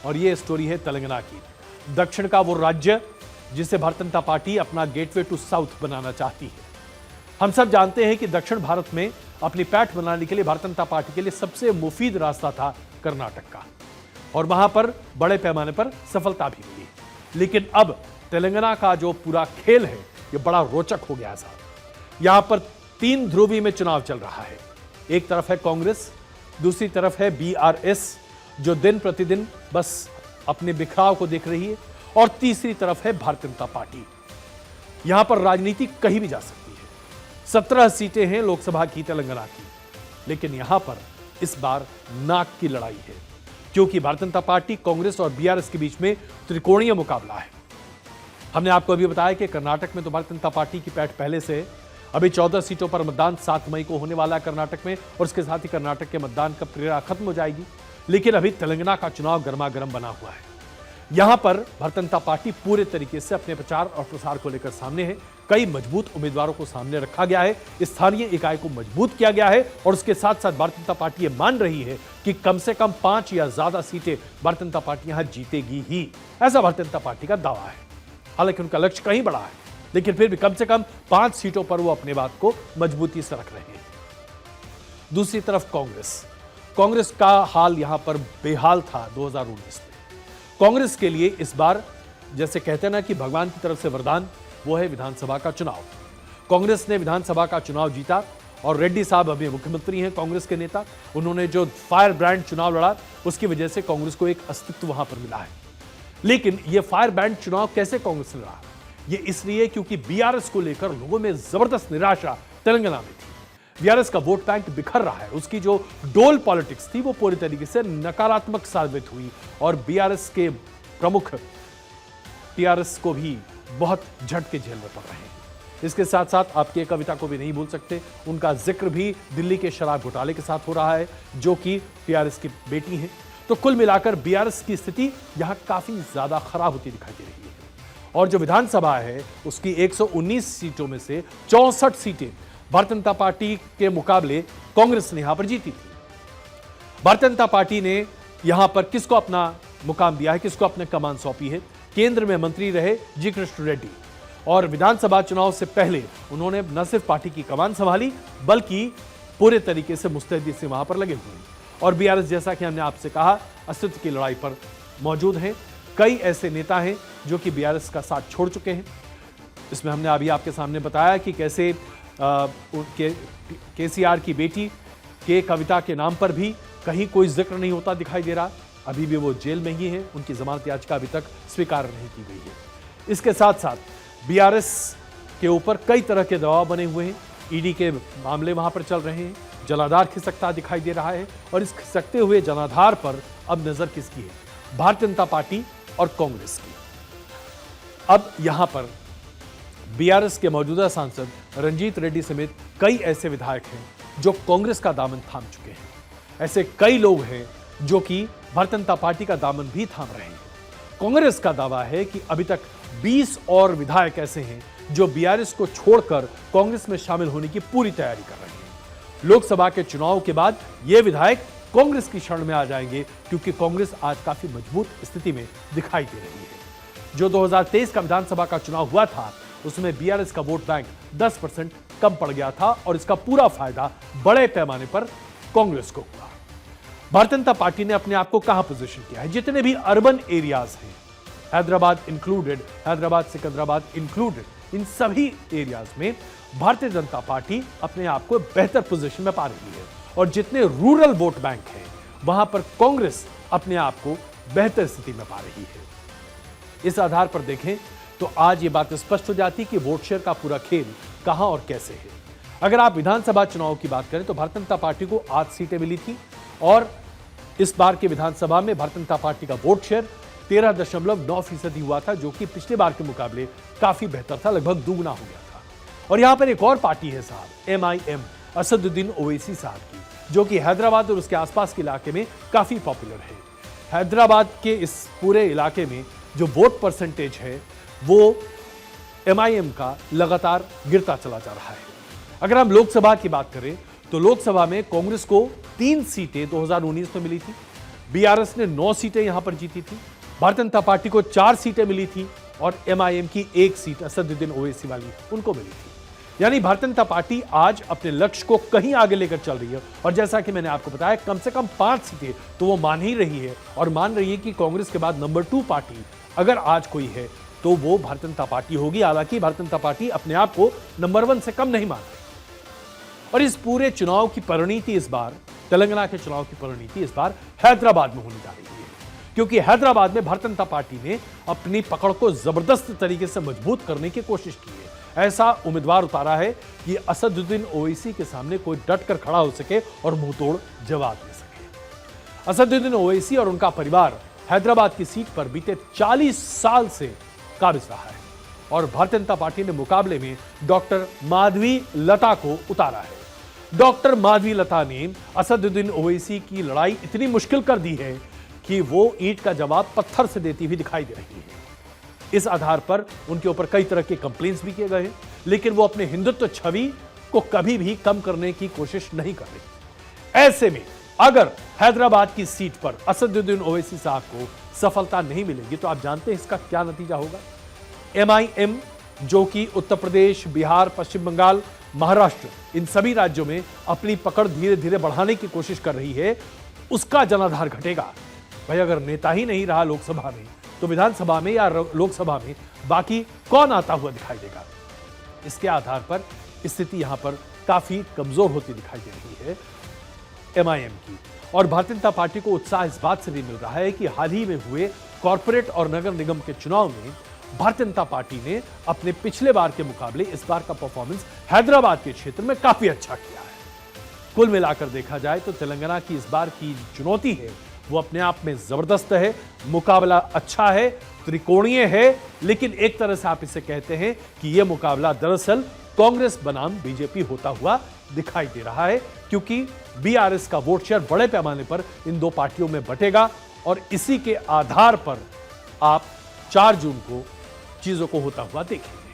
और ये स्टोरी है तेलंगाना की, दक्षिण का वो राज्य जिसे भारतीय जनता पार्टी अपना गेटवे टू साउथ बनाना चाहती है। हम सब जानते हैं कि दक्षिण भारत में अपनी पैठ बनाने के लिए भारतीय जनता पार्टी के लिए सबसे मुफीद रास्ता था कर्नाटक का, और वहां पर बड़े पैमाने पर सफलता भी मिली। लेकिन अब तेलंगाना का जो पूरा खेल है ये बड़ा रोचक हो गया साहब। यहां पर 3 ध्रुवी में चुनाव चल रहा है। एक तरफ है कांग्रेस, दूसरी तरफ है बीआरएस जो दिन प्रतिदिन बस अपने बिखराव को देख रही है, और तीसरी तरफ है भारतीय जनता पार्टी। यहां पर राजनीति कहीं भी जा सकती है। 17 सीटें हैं लोकसभा की तेलंगाना की, लेकिन यहां पर इस बार नाक की लड़ाई है, क्योंकि भारतीय जनता पार्टी, कांग्रेस और बीआरएस के बीच में त्रिकोणीय मुकाबला है। हमने आपको अभी बताया कि कर्नाटक में तो भारतीय जनता पार्टी की पैठ पहले से है। अभी 14 सीटों पर मतदान 7 मई को होने वाला है कर्नाटक में, और उसके साथ ही कर्नाटक के मतदान का प्रक्रिया खत्म हो जाएगी। लेकिन अभी तेलंगाना का चुनाव गर्मा गर्म बना हुआ है। यहां पर भारतीय जनता पार्टी पूरे तरीके से अपने प्रचार और प्रसार को लेकर सामने है। कई मजबूत उम्मीदवारों को सामने रखा गया है, स्थानीय इकाई को मजबूत किया गया है, और उसके साथ साथ भारतीय जनता पार्टी ये मान रही है कि कम से कम 5 या ज्यादा सीटें भारतीय जनता पार्टी यहां जीतेगी ही। ऐसा भारतीय जनता पार्टी का दावा है। हालांकि उनका लक्ष्य कहीं बड़ा है, लेकिन फिर भी कम से कम 5 सीटों पर वो अपने बात को मजबूती से रख रहे हैं। दूसरी तरफ कांग्रेस का हाल यहां पर बेहाल था 2019 में। कांग्रेस के लिए इस बार जैसे कहते हैं ना कि भगवान की तरफ से वरदान, वो है विधानसभा का चुनाव। कांग्रेस ने विधानसभा का चुनाव जीता, और रेड्डी साहब अभी मुख्यमंत्री हैं कांग्रेस के नेता। उन्होंने जो फायर ब्रांड चुनाव लड़ा, उसकी वजह से कांग्रेस को एक अस्तित्व वहां पर मिला है। लेकिन यह फायर ब्रांड चुनाव कैसे कांग्रेस ने लड़ा? ये इसलिए क्योंकि बीआरएस को लेकर लोगों में जबरदस्त निराशा तेलंगाना में थी। बीआरएस का वोट बैंक बिखर रहा है। उसकी जो डोल पॉलिटिक्स थी वो पूरी तरीके से नकारात्मक साबित हुई, और बीआरएस के प्रमुख टीआरएस को भी बहुत झटके झेलने पड़ रहे हैं। इसके साथ साथ आपकी कविता को भी नहीं भूल सकते। उनका जिक्र भी दिल्ली के शराब घोटाले के साथ हो रहा है, जो कि टीआरएस की बेटी हैं। तो कुल मिलाकर बीआरएस की स्थिति यहां काफी ज्यादा खराब होती दिखाई दे रही है। और जो विधानसभा है उसकी 119 सीटों में से 64 सीटें भारतीय जनता पार्टी के मुकाबले कांग्रेस ने यहां पर जीती थी। भारतीय जनता पार्टी ने यहां पर किसको अपना मुकाम दिया है, किसको अपने कमान सौंपी है? केंद्र में मंत्री रहे जी कृष्ण रेड्डी, और विधानसभा चुनाव से पहले उन्होंने न सिर्फ पार्टी की कमान संभाली, बल्कि पूरे तरीके से मुस्तैदी से वहां पर लगे हुए हैं। और बीआरएस, जैसा कि हमने आपसे कहा, अस्तित्व की लड़ाई पर मौजूद हैं। कई ऐसे नेता हैं जो कि बीआरएस का साथ छोड़ चुके हैं। इसमें हमने अभी आपके सामने बताया कि कैसे केसीआर की बेटी के कविता के नाम पर भी कहीं कोई जिक्र नहीं होता दिखाई दे रहा। अभी भी वो जेल में ही है, उनकी जमानत याचिका अभी तक स्वीकार नहीं की गई है। इसके साथ साथ बीआरएस के ऊपर कई तरह के दबाव बने हुए हैं। ईडी के मामले वहां पर चल रहे हैं, जनाधार खिसकता दिखाई दे रहा है, और इस खिसकते हुए जनाधार पर अब नजर किसकी है? भारतीय जनता पार्टी और कांग्रेस की। अब यहां पर बीआरएस के मौजूदा सांसद रंजीत रेड्डी समेत कई ऐसे विधायक हैं जो कांग्रेस का दामन थाम चुके हैं। ऐसे कई लोग हैं जो कि भारतीय जनता पार्टी का दामन भी थाम रहे हैं। कांग्रेस का दावा है कि अभी तक 20 और विधायक ऐसे हैं जो बीआरएस को छोड़कर कांग्रेस में शामिल होने की पूरी तैयारी कर रहे हैं। लोकसभा के चुनाव के बाद ये विधायक कांग्रेस की शरण में आ जाएंगे, क्योंकि कांग्रेस आज काफी मजबूत स्थिति में दिखाई दे रही है। जो 2023 का विधानसभा का चुनाव हुआ था, उसमें बीआरएस का वोट बैंक 10% कम पड़ गया था, और इसका पूरा फायदा बड़े पैमाने पर कांग्रेस को हुआ। भारतीय जनता पार्टी ने अपने आप को कहां पोजीशन किया है? जितने भी अर्बन एरियाज हैं, हैदराबाद इंक्लूडेड, हैदराबाद सिकंदराबाद इंक्लूडेड, इन सभी एरियाज में भारतीय जनता पार्टी अपने आप को बेहतर पोजीशन में पा रही है। और जितने रूरल वोट बैंक हैं, वहां पर कांग्रेस अपने आप को बेहतर स्थिति में पा रही है। इस आधार पर देखें तो आज ये बात स्पष्ट हो जाती कि वोट शेयर का पूरा खेल कहां और कैसे है। अगर आप विधानसभा चुनाव की बात करें तो भारतीय जनता पार्टी को 8 सीटें मिली थी, और इस बार के विधानसभा में भारतीय जनता पार्टी का वोट शेयर 13.9% हुआ था, जो कि पिछले बार के मुकाबले काफी बेहतर था, लगभग दुगना हो गया था। और यहां पर एक और पार्टी है साहब, MIM, असदुद्दीन ओवैसी साहब की, जो कि हैदराबाद और उसके आसपास के इलाके में काफी पॉपुलर है। हैदराबाद के इस पूरे इलाके में जो वोट परसेंटेज है वो MIM का लगातार गिरता चला जा रहा है। अगर हम लोकसभा की बात करें तो लोकसभा में कांग्रेस को 3 सीटें 2019 में मिली थी, बीआरएस ने 9 सीटें यहां पर जीती थी, भारतीय जनता पार्टी को 4 सीटें मिली थी और एमआईएम की 1 सीट असदुद्दीन ओवैसी वाली उनको मिली थी। यानी भारतीय जनता पार्टी आज अपने लक्ष्य को कहीं आगे लेकर चल रही है और जैसा कि मैंने आपको बताया कम से कम 5 सीटें तो वो मान ही रही है और मान रही है कि कांग्रेस के बाद नंबर 2 पार्टी अगर आज कोई है तो वो भारतीय जनता पार्टी होगी। हालांकि भारतीय जनता पार्टी अपने आप को नंबर 1 से कम नहीं मानती और इस पूरे चुनाव की परिणति इस बार, तेलंगाना के चुनाव की परिणति इस बार हैदराबाद में होने जा रही है, क्योंकि हैदराबाद में भारतीय जनता पार्टी ने अपनी पकड़ को जबरदस्त तरीके से मजबूत करने की कोशिश की है। ऐसा उम्मीदवार उतारा है कि असदुद्दीन ओवैसी के सामने कोई डट कर खड़ा हो सके और मुंहतोड़ जवाब दे सके। असदुद्दीन ओवैसी और उनका परिवार हैदराबाद की सीट पर बीते 40 साल से काबिज रहा है और भारतीय जनता पार्टी ने मुकाबले में डॉक्टर माधवी लता को उतारा है। डॉक्टर माधवी लता ने असदुद्दीन ओवैसी की लड़ाई इतनी मुश्किल कर दी है कि वो ईंट का जवाब पत्थर से देती हुई दिखाई दे रही है। इस आधार पर उनके ऊपर कई तरह के कंप्लेंट्स भी किए गए हैं, लेकिन वो अपने हिंदुत्व छवि को कभी भी कम करने की कोशिश नहीं कर रही। ऐसे में अगर हैदराबाद की सीट पर असदुद्दीन ओवैसी साहब को सफलता नहीं मिलेगी तो आप जानते हैं इसका क्या नतीजा होगा। एमआईएम जो कि उत्तर प्रदेश, बिहार, पश्चिम बंगाल, महाराष्ट्र इन सभी राज्यों में अपनी पकड़ धीरे धीरे बढ़ाने की कोशिश कर रही है, उसका जनाधार घटेगा। भाई अगर नेता ही नहीं रहा लोकसभा में तो विधानसभा में या लोकसभा में बाकी कौन आता हुआ दिखाई देगा। इसके आधार पर स्थिति यहां पर काफी कमजोर होती दिखाई दे रही है एमआईएम की। और भारतीय जनता पार्टी को उत्साह इस बात से भी मिल रहा है कि हाल ही में हुए कॉरपोरेट और नगर निगम के चुनाव में भारतीय जनता पार्टी ने अपने पिछले बार के मुकाबले इस बार का परफॉर्मेंस हैदराबाद के क्षेत्र में काफी अच्छा किया है। कुल मिलाकर देखा जाए तो तेलंगाना की इस बार की चुनौती है वो अपने आप में जबरदस्त है, मुकाबला अच्छा है, त्रिकोणीय है, लेकिन एक तरह से आप इसे कहते हैं कि यह मुकाबला दरअसल कांग्रेस बनाम बीजेपी होता हुआ दिखाई दे रहा है, क्योंकि बीआरएस का वोट शेयर बड़े पैमाने पर इन दो पार्टियों में बटेगा और इसी के आधार पर आप 4 जून को चीजों को होता हुआ देखेंगे।